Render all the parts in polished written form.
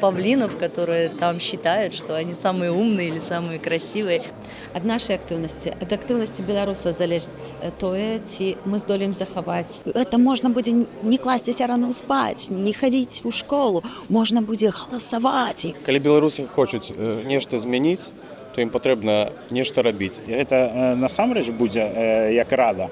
павлинов, которые там считают, что они самые умные или самые красивые. Ад нашай актыўнасці, ад актыўнасці беларусаў залежыць тое, ці мы здолеем захаваць. Это можна будзе не класціся рано спаць, не хадзіць у школу, можна будзе галасаваць. Калі беларусы хочуць нешта змяніць, то ім патрэбна нешта рабіць. Это насамрэч будзе як рада.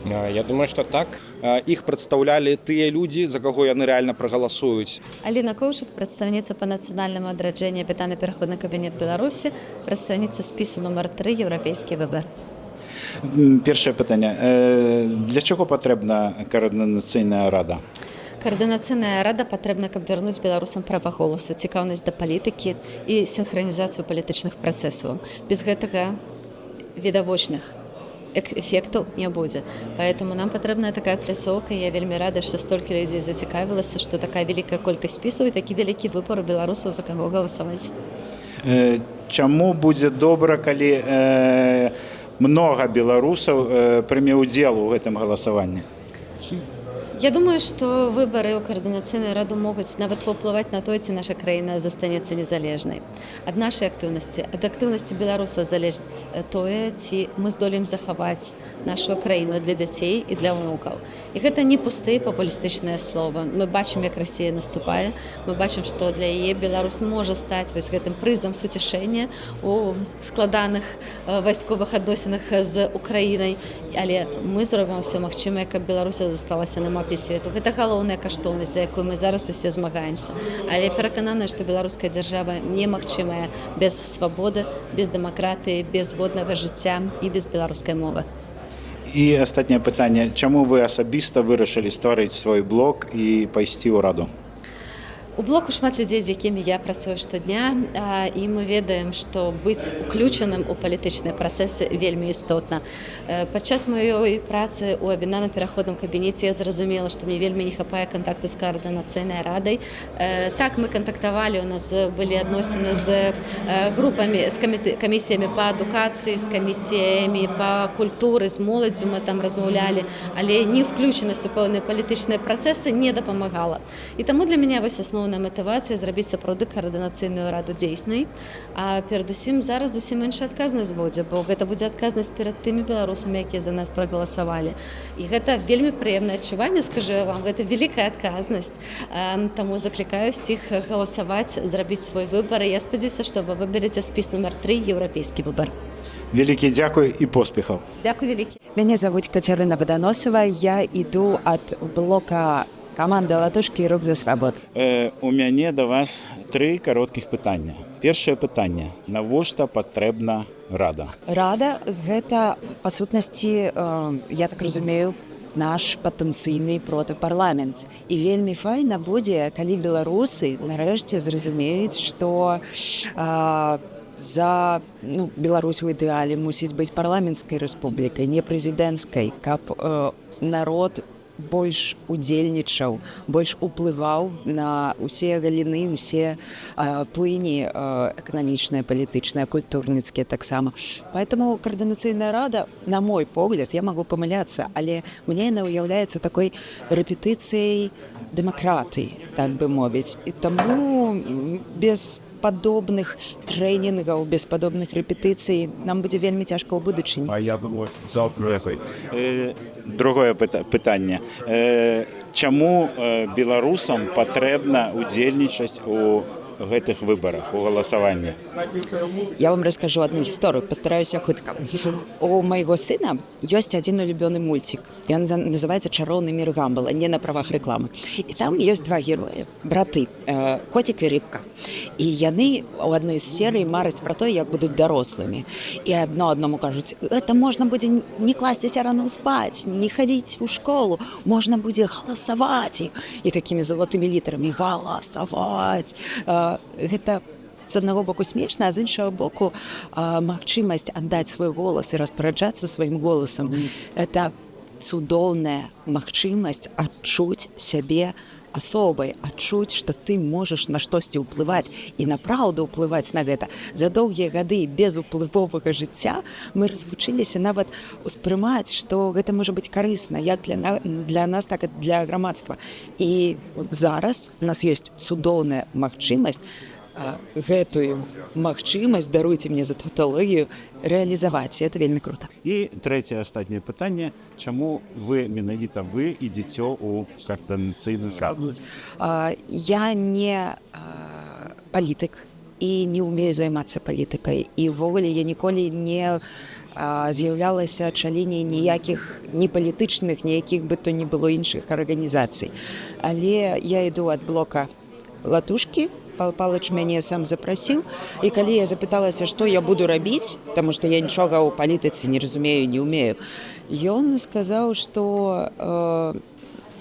Я думаю, што так. Іх прадстаўлялі тыя людзі, за каго яны рэальна прагаласуюць. Аліна Коўшык, прадстаўніца па нацыянальнаму адраджэнні абітаны пераходны кабінет Беларусі, прадстаўніца спісу нумар 3 еўрапейскі выбар. Першае пытанне. Для чаго патрэбна каардынацыйная рада? Каардынацыйная рада патрэбна, каб вярнуць беларусам права голасу, цікаўнасць да палітыкі і сінхранізацыю палітычных працэсаў. Без гэтага відавочных эффектаў не будзе. Поэтому нам патрэбная такая пляцоўка. Я вельмі рада, што столькі людзей зацікавілася, што такая вялікая колькасць спісаў і такі вялікі выбар у беларусаў, за каго галасаваць. Чаму будзе добра, калі многа беларусаў прыме ўдзел у гэтым галасаванні? Я думаю, што выбары ў каардынацыйную раду могуць нават паўплываць на тое, ці наша краіна застанецца незалежнай. Ад нашай актыўнасці, ад актыўнасці беларусаў залежыць тое, ці мы здолеем захаваць нашу краіну для дзяцей і для ўнукаў. І гэта не пустыя папулістычныя словы. Мы бачым, як Расія наступае, мы бачым, што для яе Беларусь можа стаць вось гэтым прызам суцішэння у складаных вайсковых адносінах з Украінай, але мы зробім усё магчымае, каб Беларусь засталася на мапе свету. Гэта галоўная каштоўнасць, за якую мы зараз усе змагаемся. Але перакананая, што беларуская дзяржава немагчымая без свабоды, без дэмакратыі, без годнага жыцця і без беларускай мовы. І астатняе пытанне. Чаму вы асабіста вырашылі стварыць свой блог і пайсці ў раду? У блоку шмат людзей, з якімі я працую штодня, і мы ведаем, што быць уключаным у палітычныя працэсы вельмі істотна. Падчас маёй працы ў абінаным пераходным кабінеце я зразумела, што мне вельмі не хапае кантакту з каардынацыйнай радай. Так, мы кантактавалі, у нас былі адносіны з групамі, з камісіямі па адукацыі, з камісіямі па культуры, з моладдзю мы там размаўлялі, але не ўключанасць у пэўныя палітычныя працэсы не дапамагала. І таму для мяне вось асноўная матывацыя зрабіць сапраўды каардынацыйную раду дзейснай, а перадусім зараз зусім іншая адказнасць будзе, бо гэта будзе адказнасць перад тымі беларусамі, якія за нас прагаласавалі. І гэта вельмі прыемнае адчуванне, скажу вам, гэта вялікая адказнасць. Таму заклікаю ўсіх галасаваць, зрабіць свой выбар, і я спадзяюся, што вы выбераце спіс нумар 3 еўрапейскі выбар. Вялікі дзякуй і поспехаў. Дзякуй вялікі. Мяне завуць Кацярына Ваданосава, я іду ад блока каманда «Латушкі і рук за свабоду». У мяне да вас 3 кароткіх пытання. Першае пытанне. Навошта патрэбна рада? Рада – гэта, па сутнасці, я так разумею, наш патэнцыйны протапарламент. І вельмі файна будзе, калі беларусы нарэшце зразумеюць, што за Беларусь у ідэале мусіць быць парламенцкай рэспублікай, не прэзідэнцкай, каб народ больш удзельнічаў, больш уплываў на ўсе галіны, усе плыні эканамічныя, палітычныя, культурніцкія таксама. Поэтому каардынацыйная рада, на мой погляд, я магу памыляцца, але мне яна ўяўляецца такой рэпетыцыяй дэмакратыі, так бы мовіць. І таму без падобных трэнінгаў, без падобных рэпетыцый нам будзе вельмі цяжка ў будучыні. Другое пытанне. Чаму беларусам патрэбна удзельнічаць у гэтых выбарах, у галасаванні? Я вам раскажу одну гісторыю, пастараюся хутка. У майго сына ёсць адзін улюбёны мульцік. Ён называецца «Чароўны мір Гамбала», не на правах рэкламы. І там ёсць 2 героі, браты, коцік і рыбка. І яны ў адной з серый мараць пра тое, як будуць дарослымі. І аднаму кажуць, гэта можна будзе не класціся рано спаць, не хадзіць у школу, можна будзе галасаваць. І такімі залатымі літарамі галасаваць. Гэта з аднаго боку смешна, а з іншага боку магчымасць аддаць свой голас і распараджацца сваім голасам. Это цудоўная магчымасць адчуць сябе асобай, адчуць, што ты можаш на штосьці ўплываць і напраўду ўплываць на гэта. За доўгія гады безуплывовага жыцця мы развучыліся нават успрымаць, што гэта можа быць карысна як для нас, так і для грамадства. І зараз у нас ёсць цудоўная магчымасць гэтую магчымасць, даруйце мне за тавталогію, рэалізаваць. Это вельмі крута. І трэцяе астатняе пытанне, чаму менавіта вы ідзеце ў каардынацыйную раду? Я не палітык і не ўмею займацца палітыкай. І ўвогуле я ніколі не з'яўлялася чаленей ніякіх ні палітычных, ніякіх бы то ні было іншых арганізацый. Але я іду ад блока Латушкі. Пал Палыч мяне сам запрасіў, і калі я запыталася, што я буду рабіць, таму што я нічога ў палітыцы не разумею, не ўмею, ён сказаў, што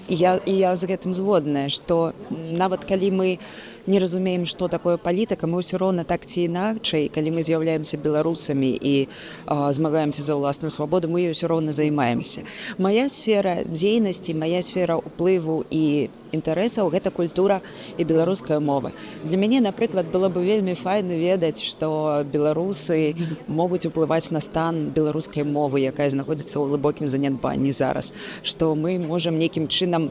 я з гэтым згодная, што нават калі мы не разумеем, што такое палітыка, мы ўсё роўна так ці інакшай, калі мы з'яўляемся беларусамі і змагаемся за ўласную свабоду, мы ўсё роўна займаемся. Мая сфера дзейнасці, мая сфера ўплыву і інтарэсаў гэта культура і беларуская мова. Для мяне, напрыклад, было бы вельмі файна ведаць, што беларусы могуць уплываць на стан беларускай мовы, якая знаходзіцца ў глыбокім занядбанні зараз, што мы можам нейкім чынам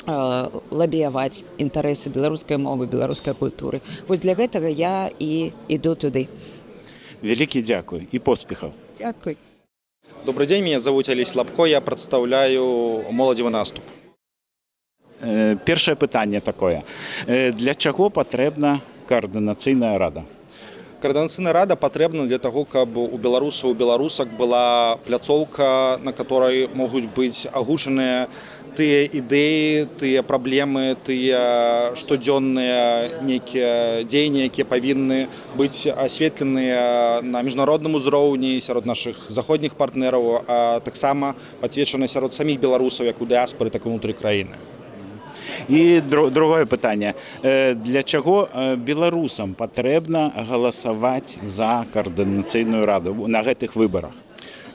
лабіяваць інтарэсы беларускай мовы, беларускай культуры. Вось для гэтага я і іду туды. Вялікі дзякуй і поспехаў. Дзякуй. Добрый день, меня зовут Олесь Лапко, я представляю «Молодевый наступ». Першае пытанне такое. Для чаго патрэбна каардынацыйная рада? Координаційная рада патрэбна для того, каб у беларусаў, у беларусак была пляцоўка, на которой могуць быць агучаныя тыя ідэі, тыя праблемы, тыя штодзённыя нейкія дзеянні, якія павінны быць асветленыя на міжнародным узроўні сярод нашых заходніх партнераў, а таксама пацверджаны сярод саміх беларусаў, як у дыаспары, так і ўнутры краіны. І другое пытанне. Для чаго беларусам патрэбна галасаваць за каардынацыйную раду на гэтых выбарах?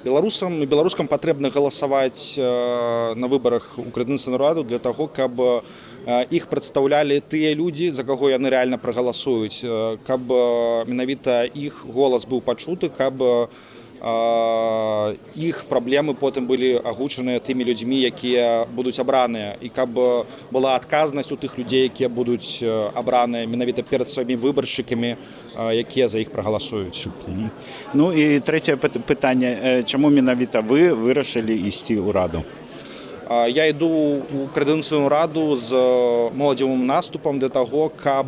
Беларусам і беларускам патрэбна галасаваць на выбарах у каардынацыйную раду для таго, каб іх прадстаўлялі тыя людзі, за каго яны рэальна прагаласуюць, каб менавіта іх голас быў пачуты, каб іх праблемы потым былі агучаныя тымі людзьмі, якія будуць абраныя, і каб была адказнасць у тых людзей, якія будуць абраныя менавіта перад сваімі выбаршчыкамі, якія за іх прагаласуюць. Ну і трэцяе пытанне. Чаму менавіта вы вырашылі ісці ў раду? Я іду ў каардынацыйную раду з моладзевым наступам для таго, каб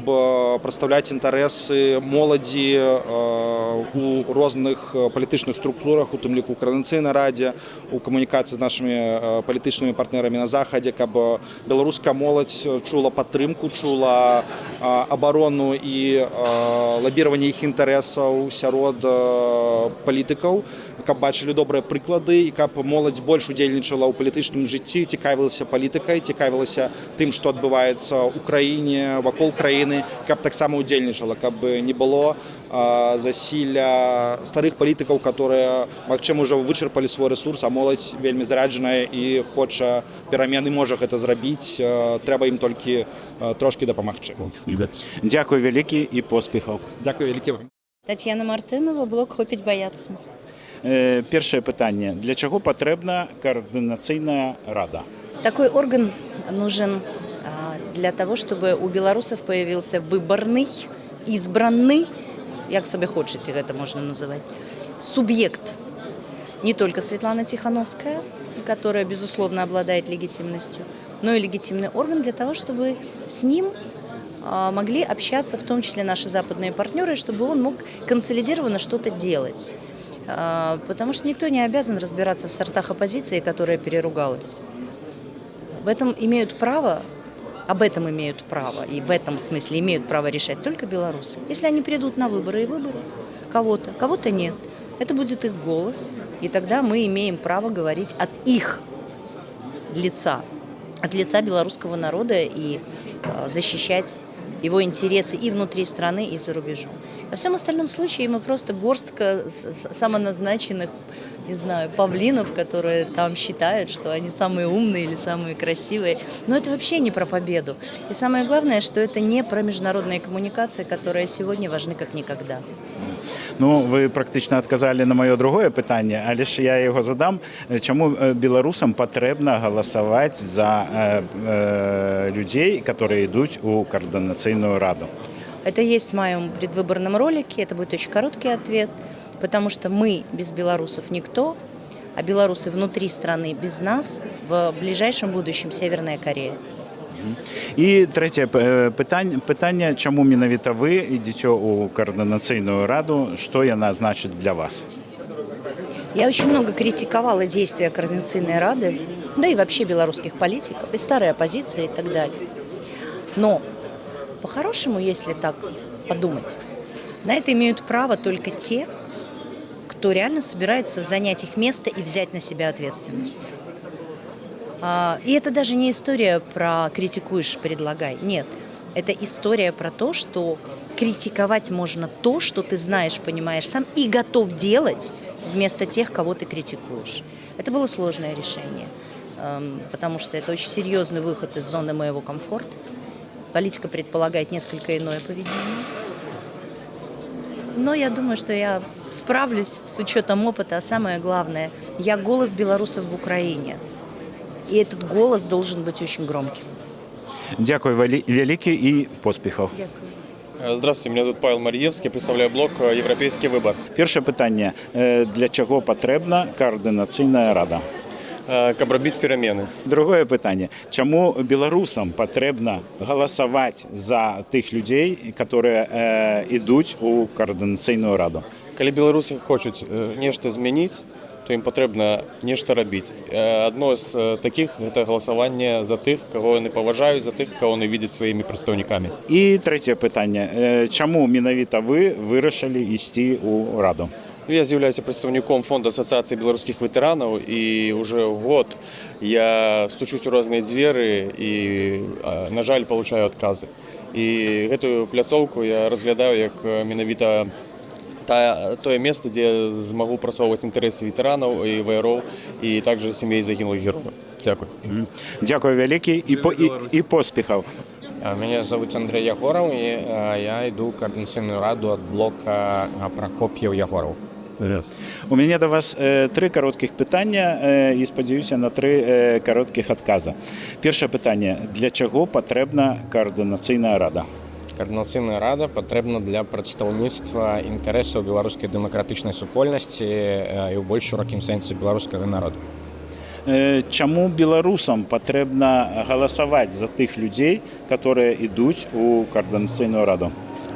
прадстаўляць інтарэсы моладзі у розных палітычных структурах, у тым ліку ў каардынацыйнай радзе, у камунікацыі з нашымі палітычнымі партнерамі на захадзе, каб беларуская моладзь чула падтрымку, чула абарону і лабіраванне іх інтарэсаў сярод палітыкаў, каб бачылі добрыя прыклады і каб моладзь больш удзельнічала ў палітычным жыцці, цікавілася палітыкай, цікавілася тым, што адбываецца ў краіне, вакол краіны, каб таксама удзельнічала, каб не было засілля старых палітыкаў, которые, магчыма, ўжо вычарпалі свой рэсурс, а моладзь вельмі зараджаная і хоча перамены, можа гэта зрабіць, трэба ім толькі трошкі дапамагчы. Дзякуй вялікі і поспехаў. Дзякуй вялікі вам. Татьяна Мартынова, блог «Хопіць баяцца». Першае пытанне. Для чаго патрэбна координационная рада? Такой орган нужен для того, чтобы у белорусов появился выборный, избранный, як себе хочете это можно называть, субъект. Не только Светлана Тихановская, которая, безусловно, обладает легитимностью, но и легитимный орган для того, чтобы с ним могли общаться, в том числе наши западные партнеры, чтобы он мог консолидированно что-то делать. Потому что никто не обязан разбираться в сортах оппозиции, которая переругалась. Об этом имеют право, и в этом смысле имеют право решать только белорусы. Если они придут на выборы и выберут кого-то нет, это будет их голос, и тогда мы имеем право говорить от их лица, от лица белорусского народа и защищать его интересы и внутри страны, и за рубежом. Во всем остальном случае мы просто горстка самоназначенных, не знаю, павлинов, которые там считают, что они самые умные или самые красивые. Но это вообще не про победу. И самое главное, что это не про международные коммуникации, которые сегодня важны как никогда. Ну, ви практично відказали на моє друге питання, але ж я його задам. Чому білорусам потрібно голосувати за людей, які йдуть у Координаційну раду? Это есть в моем предвыборном ролике, это будет очень короткий ответ, потому что мы без белорусов никто, а белорусы внутри страны без нас, в ближайшем будущем Северная Корея. І третє питання, чому менавіта ви йдете у Координаційну раду, що вона значить для вас? Я очень много критиковала действия Координационной Рады, да и вообще белорусских политиков, и старой оппозиции и так далее. Но по-хорошему, если так подумать, на это имеют право только те, кто реально собирается занять их место и взять на себя ответственность. И это даже не история про критикуешь, предлагай. Нет, это история про то, что критиковать можно то, что ты знаешь, понимаешь сам и готов делать вместо тех, кого ты критикуешь. Это было сложное решение, потому что это очень серьезный выход из зоны моего комфорта. Политика предполагает несколько иное поведение. Но я думаю, что я справлюсь с учетом опыта, а самое главное, я голос белорусов в Украине. И этот голос должен быть очень громким. Дякую велике і поспіхів. Здравствуйте, меня зовут Павел Марьевский, я представляю блок «Европейский выбор». Перше питання. Для чого потрібна Координаційна рада? Каб робити перемены. Друге питання. Чому білорусам потрібно голосувати за тих людей, які йдуть у Координаційну раду? Коли белорусы хочуть нечто змінити, то їм потрібно нечто робити. Одно з таких – це голосування за тих, кого вони поважають, за тих, кого вони бачать своїми представниками. І третє питання. Чому менавіта ви вирішили йти у раду? Я з'являюся представником фонду Асоціації білоруських ветеранів, і вже год я стучусь у різні двері і, на жаль, отримую відкази. І цю пляцовку я розглядаю як менавіта те місце, де я зможу просовувати інтереси ветеранів і ВРО, і також сімей загиблих героїв. Дякую. Дякую велике і поспіхів. Меня зовут Андрей Ягоров, и я иду в Координационную раду от блока Прокопьев-Ягоров. У мене до вас три коротких питання і сподіваюся на три коротких відкази. Перше питання. Для чого потрібна Координаційна рада? Координаційна рада потрібна для представництва інтересів білоруської демократичної супольності і в більш широкому сенсі білоруського народу. Чому білорусам потрібно голосувати за тих людей, які йдуть у Координаційну раду?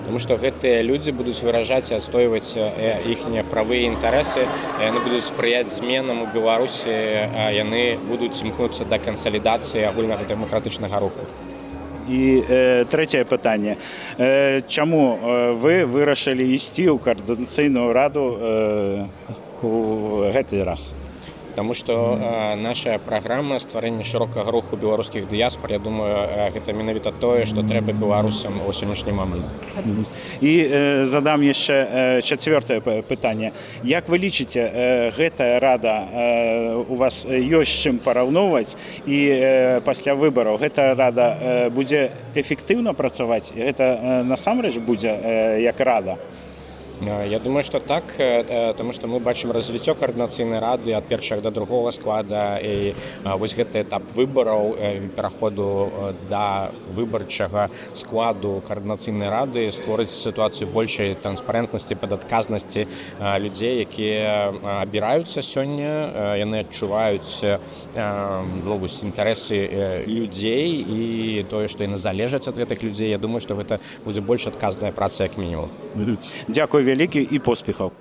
Тому що ці люди будуть виражати і відстоювати їхні правові інтереси, вони будуть сприяти змінам у Білорусі, вони будуть імкнутися до консолідації агульного демократичного руху. І третє питання. Чому ви вирішили йти у Координаційну раду у цей раз? Тому що наша програма створення широкого руху білоруських діаспор, я думаю, це менавіта те, що треба білорусам у сьогоднішній момент. І задам ще четверте питання. Як ви лічите, ця рада, у вас є з чим порівнювати, і після виборів ця рада буде ефективно працювати? Це насамрэч буде як рада? Я думаю, що так, тому що ми бачимо розвиття Координаційної ради від першого до другого складу, і ось цей етап виборів, переходу до виборчого складу Координаційної ради створить ситуацію більшої транспарентності, підотказності людей, які обираються сьогодні, вони відчувають інтереси людей і те, що вони залежать від цих людей. Я думаю, що це буде більш відказна праця, як мінімум. Дякую велике і поспіхів.